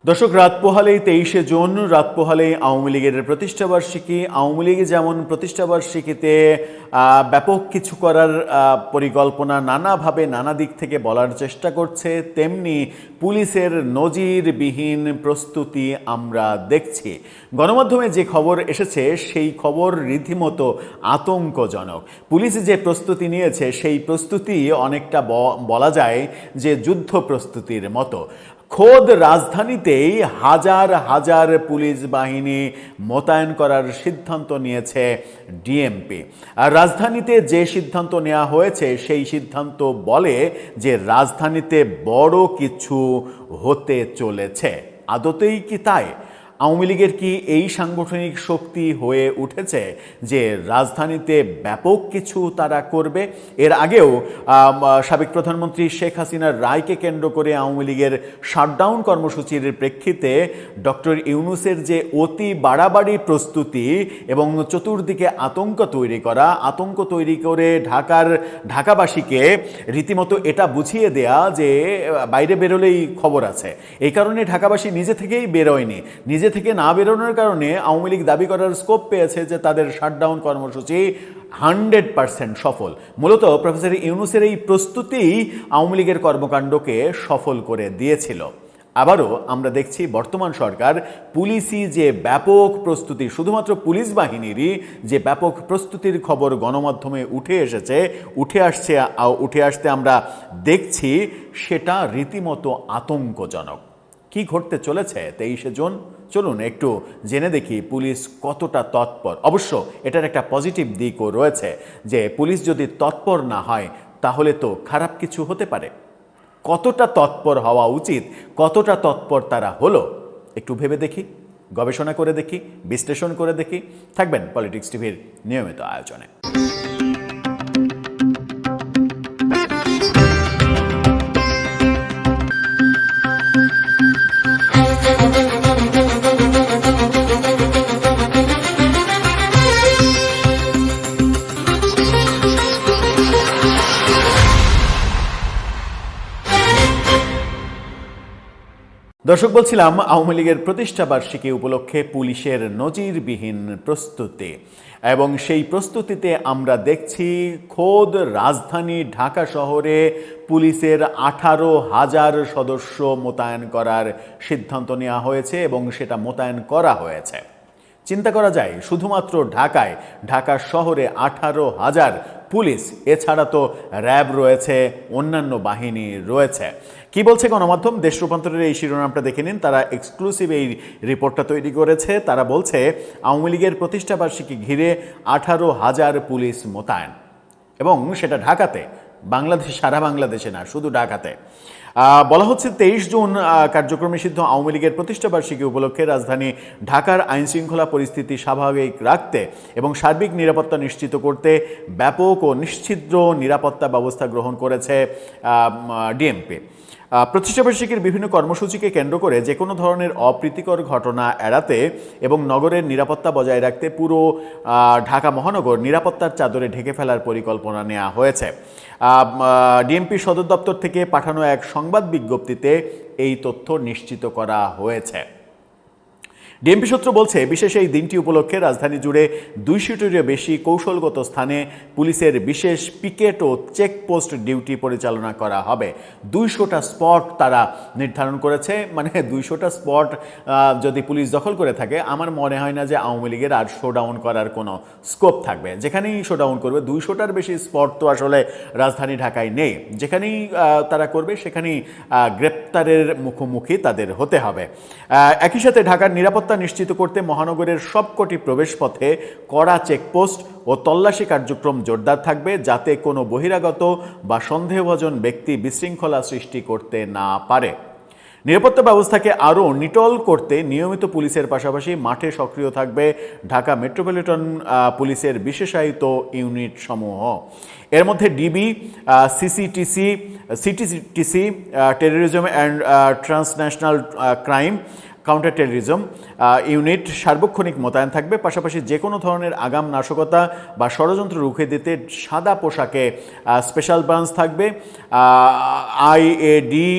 দর্শক, রাত পোহালেই 23শে জুন, রাত পোহালেই আওয়ামী লীগের প্রতিষ্ঠাবার্ষিকী। আওয়ামী লীগ যেমন প্রতিষ্ঠাবার্ষিকীতে ব্যাপক কিছু করার পরিকল্পনা নানাভাবে নানা দিক থেকে বলার চেষ্টা করছে, তেমনি পুলিশের নজিরবিহীন প্রস্তুতি আমরা দেখছি। গণমাধ্যমে যে খবর এসেছে সেই খবর রীতিমতো আতঙ্কজনক। পুলিশ যে প্রস্তুতি নিয়েছে সেই প্রস্তুতি অনেকটা বলা যায় যে যুদ্ধ প্রস্তুতির মতো। খোদ রাজধানীতেই হাজার হাজার পুলিশ বাহিনী মোতায়েন করার সিদ্ধান্ত নিয়েছে ডিএমপি। আর রাজধানীতে যে সিদ্ধান্ত নেওয়া হয়েছে সেই সিদ্ধান্ত বলে যে রাজধানীতে বড় কিছু হতে চলেছে। আদতেই কি তাই? আওয়ামী লীগের কি এই সাংগঠনিক শক্তি হয়ে উঠেছে যে রাজধানীতে ব্যাপক কিছু তারা করবে? এর আগেও সাবেক প্রধানমন্ত্রী শেখ হাসিনার রায়কে কেন্দ্র করে আওয়ামী লীগের শাটডাউন কর্মসূচির প্রেক্ষিতে ডক্টর ইউনূসের যে অতি বাড়াবাড়ি প্রস্তুতি এবং চতুর্দিকে আতঙ্ক তৈরি করে ঢাকাবাসীকে রীতিমতো এটা বুঝিয়ে দেয়া যে বাইরে বেরোলেই খবর আছে, এই কারণে ঢাকাবাসী নিজে থেকেই বেরোয়নি। নিজে থেকে না বেরোনোর কারণে আওয়ামী লীগ দাবি করার স্কোপ পেয়েছে যে তাদের শাটডাউন কর্মসূচি 100% সফল। মূলত প্রফেসর ইউনূসের এই প্রস্তুতিই আওয়ামী লীগের কর্মকাণ্ডকে সফল করে দিয়েছিল। আবারও আমরা দেখছি বর্তমান সরকার পুলিশি যে ব্যাপক প্রস্তুতি, শুধুমাত্র পুলিশ বাহিনীরই যে ব্যাপক প্রস্তুতির খবর গণমাধ্যমে উঠে আসতে আমরা দেখছি, সেটা রীতিমতো আতঙ্কজনক। কি ঘটতে চলেছে 23শে জুন? চলুন একটু জেনে দেখি পুলিশ কতটা তৎপর। অবশ্য এটার একটা পজিটিভ দিকও রয়েছে যে পুলিশ যদি তৎপর না হয় তাহলে তো খারাপ কিছু হতে পারে। কতটা তৎপর হওয়া উচিত, কতটা তৎপর তারা হলো একটু ভেবে দেখি, গবেষণা করে দেখি, বিশ্লেষণ করে দেখি। থাকবেন পলিটিক্স টিভির নিয়মিত আয়োজনে। দর্শক, বলছিলাম আওয়ামী লীগের প্রতিষ্ঠাবার্ষিকী উপলক্ষে পুলিশের নজিরবিহীন প্রস্তুতি, এবং সেই প্রস্তুতিতে আমরা দেখছি খোদ রাজধানী ঢাকা শহরে পুলিশের 18,000 সদস্য মোতায়েন করার সিদ্ধান্ত নেওয়া হয়েছে এবং সেটা মোতায়েন করা হয়েছে। চিন্তা করা যায়, শুধুমাত্র ঢাকা শহরে 18,000 পুলিশ, এছাড়া তো র্যাব রয়েছে, অন্যান্য বাহিনী রয়েছে। কি বলছে গণমাধ্যম? দেশ রূপান্তরের এই শিরোনামটা দেখে নিন। তারা এক্সক্লুসিভ এই রিপোর্টটা তৈরি করেছে। তারা বলছে আওয়ামী লীগের প্রতিষ্ঠাবার্ষিকী ঘিরে 18,000 পুলিশ মোতায়েন, এবং সেটা ঢাকাতে, সারা বাংলাদেশে না, শুধু ঢাকাতে। বলা হচ্ছে 23 জুন কার্যক্রমে সিদ্ধ আওয়ামী লীগের প্রতিষ্ঠাবার্ষিকী উপলক্ষে রাজধানী ঢাকার আইনশৃঙ্খলা পরিস্থিতি স্বাভাবিক রাখতে এবং সার্বিক নিরাপত্তা নিশ্চিত করতে ব্যাপক ও নিশ্ছিদ্র নিরাপত্তা ব্যবস্থা গ্রহণ করেছে ডিএমপি। প্রতিষ্ঠাবার্ষিকীর বিভিন্ন কর্মসূচিকে কেন্দ্র করে যে কোনো ধরনের অপ্রীতিকর ঘটনা এড়াতে এবং নগরের নিরাপত্তা বজায় রাখতে পুরো ঢাকা মহানগর নিরাপত্তার চাদরে ঢেকে ফেলার পরিকল্পনা নেওয়া হয়েছে। ডিএমপি সদর দপ্তর থেকে পাঠানো এক সংবাদ বিজ্ঞপ্তিতে এই তথ্য নিশ্চিত করা হয়েছে। ডিএমপি সূত্র বলছে, বিশেষ এই দিনটি উপলক্ষে রাজধানী জুড়ে 200টিরও বেশি কৌশলগত স্থানে পুলিশের বিশেষ পিকেট ও চেকপোস্ট ডিউটি পরিচালনা করা হবে। 200টা স্পট তারা নির্ধারণ করেছে। মানে 200টা স্পট যদি পুলিশ দখল করে থাকে, আমার মনে হয় না যে আওয়ামী লীগের আর শোডাউন করার কোনো স্কোপ থাকবে। যেখানেই শোডাউন করবে, 200টার বেশি স্পট তো আসলে রাজধানী ঢাকায় নেই। যেখানেই তারা করবে সেখানেই গ্রেপ্তারের মুখোমুখি তাদের হতে হবে। একই সাথে ঢাকার নিরাপত্তা নিশ্চিত করতে মহানগরের সবকটি প্রবেশপথে কড়া চেকপোস্ট ও তল্লাশি কার্যক্রম জোরদার থাকবে, যাতে কোনো বহিরাগত বা সন্দেহভাজন ব্যক্তি বিশৃঙ্খলা সৃষ্টি করতে না পারে। নিরাপত্তা ব্যবস্থাকে আরও নিটল করতে নিয়মিত পুলিশের পাশাপাশি মাঠে সক্রিয় থাকবে ঢাকা মেট্রোপলিটন পুলিশের বিশেষায়িত ইউনিট সমূহ। এর মধ্যে DB, CTTC, terrorism and transnational crime, counter terrorism unit সার্বক্ষণিক মোতায়েন থাকবে। পাশাপাশি যে কোনো ধরনের আগাম নাশকতা বা ষড়যন্ত্র রুখে দিতে সাদা পোশাকে স্পেশাল ব্রাঞ্চ থাকবে, আইএডি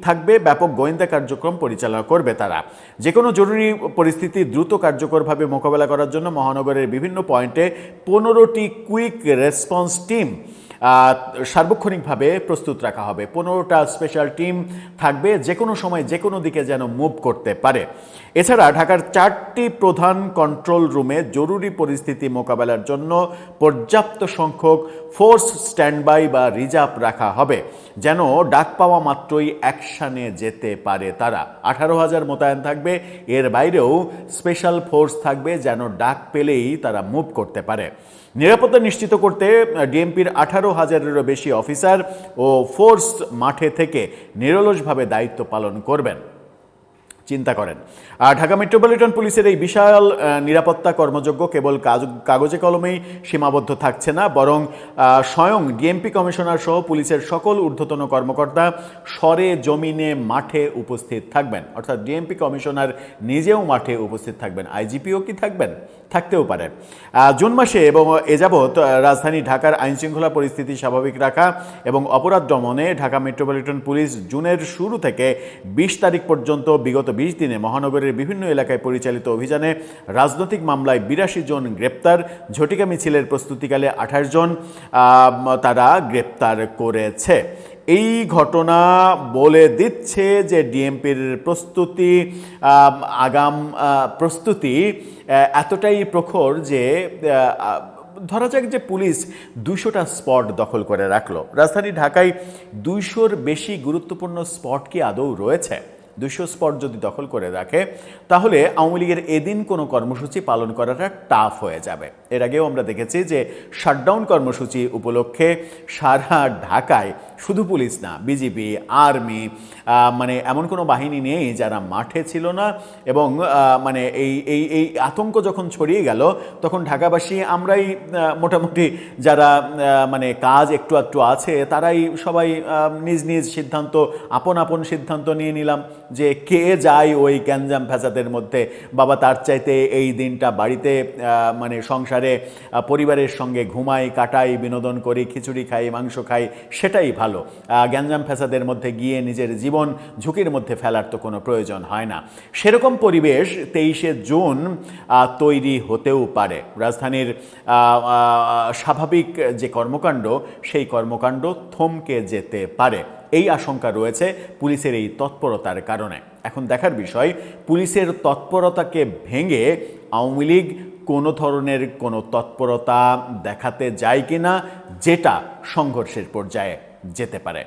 থাকবে। ব্যাপক গোয়েন্দা কার্যক্রম পরিচালনা করবে তারা। যে কোনো জরুরি পরিস্থিতি দ্রুত কার্যকরভাবে মোকাবেলা করার জন্য মহানগরের বিভিন্ন পয়েন্টে 15টি কুইক রেসপন্স টিম সার্বক্ষণিকভাবে প্রস্তুত রাখা হবে। 15টা স্পেশাল টিম থাকবে, যে কোনো সময় যে কোনো দিকে যেন মুভ করতে পারে। এছাড়া ঢাকার 4টি প্রধান কন্ট্রোল রুমে জরুরি পরিস্থিতি মোকাবেলার জন্য পর্যাপ্ত সংখ্যক ফোর্স স্ট্যান্ডবাই বা রিজার্ভ রাখা হবে, যেন ডাক পাওয়া মাত্রই অ্যাকশানে যেতে পারে তারা। 18,000 মোতায়েন থাকবে। এর বাইরেও স্পেশাল ফোর্স থাকবে, যেন ডাক পেলেই তারা মুভ করতে পারে। নিরাপত্তা নিশ্চিত করতে ডিএমপির 18,000-এরও বেশি অফিসার ও ফোর্স মাঠে থেকে নিরলসভাবে দায়িত্ব পালন করবেন। চিন্তা করেন। ঢাকা মেট্রোপলিটন পুলিশের এই বিশাল নিরাপত্তা কর্মযজ্ঞ কেবল কাগজে কলমেই সীমাবদ্ধ থাকছে না, বরং স্বয়ং ডিএমপি কমিশনার সহ পুলিশের সকল ঊর্ধ্বতন কর্মকর্তা সরে জমিনে মাঠে উপস্থিত থাকবেন। অর্থাৎ ডিএমপি কমিশনার নিজেও মাঠে উপস্থিত থাকবেন। আইজিপিও কি থাকবেন? থাকতেও পারে। জুন মাসে এবং এ যাবৎ রাজধানী ঢাকার আইনশৃঙ্খলা পরিস্থিতি স্বাভাবিক রাখা এবং অপরাধ দমনে ঢাকা মেট্রোপলিটন পুলিশ জুনের শুরু থেকে 20 তারিখ পর্যন্ত বিগত 20 দিনে মহানগরের বিভিন্ন এলাকায় পরিচালিত অভিযানে রাজনৈতিক মামলায় 82 জন গ্রেপ্তার, ঝটিকা মিছিলের প্রস্তুতিকালে 28 জন তারা গ্রেপ্তার করেছে। এই ঘটনা বলে দিচ্ছে যে ডিএমপির প্রস্তুতি, আগাম প্রস্তুতি এতটাই প্রখর যে ধরা যাক যে পুলিশ 200টা স্পট দখল করে রাখলো। রাজধানী ঢাকায় 200-র বেশি গুরুত্বপূর্ণ স্পট কি আদৌ রয়েছে? 200 স্পট যদি দখল করে রাখে, তাহলে আওয়ামী লীগের এদিন কোনো কর্মসূচি পালন করাটা টাফ হয়ে যাবে। এর আগেও আমরা দেখেছি যে শাটডাউন কর্মসূচি উপলক্ষে সারা ঢাকায় শুধু পুলিশ না, বিজিবি, আর্মি, মানে এমন কোনো বাহিনী নেই যারা মাঠে ছিল না। এবং মানে এই আতঙ্ক যখন ছড়িয়ে গেল, তখন ঢাকাবাসী আমরাই মোটামুটি যারা মানে কাজ একটু আধটু আছে, তারাই সবাই নিজ নিজ সিদ্ধান্ত, আপন আপন সিদ্ধান্ত নিয়ে নিলাম যে কে যায় ওই গ্যাঞ্জাম ফ্যাসাদের মধ্যে। বাবা, তার চাইতে এই দিনটা বাড়িতে মানে সংসারে পরিবারের সঙ্গে ঘুমাই, কাটাই, বিনোদন করি, খিচুড়ি খাই, মাংস খাই, সেটাই ভালো। গ্যাঞ্জাম ফ্যাসাদের মধ্যে গিয়ে নিজের জীবন ঝুঁকির মধ্যে ফেলার তো কোনো প্রয়োজন হয় না। সেরকম পরিবেশ 23শে জুন তৈরি হতেও পারে। রাজধানীর স্বাভাবিক যে কর্মকাণ্ড, সেই কর্মকাণ্ড থমকে যেতে পারে। এই আশঙ্কা রয়েছে পুলিশের এই তৎপরতার কারণে। এখন দেখার বিষয়, পুলিশের তৎপরতাকে ভেঙে আওয়ামী লীগ কোনো ধরনের কোনো তৎপরতা দেখাতে যায় কিনা, যেটা সংঘর্ষের পর্যায়ে যেতে পারে।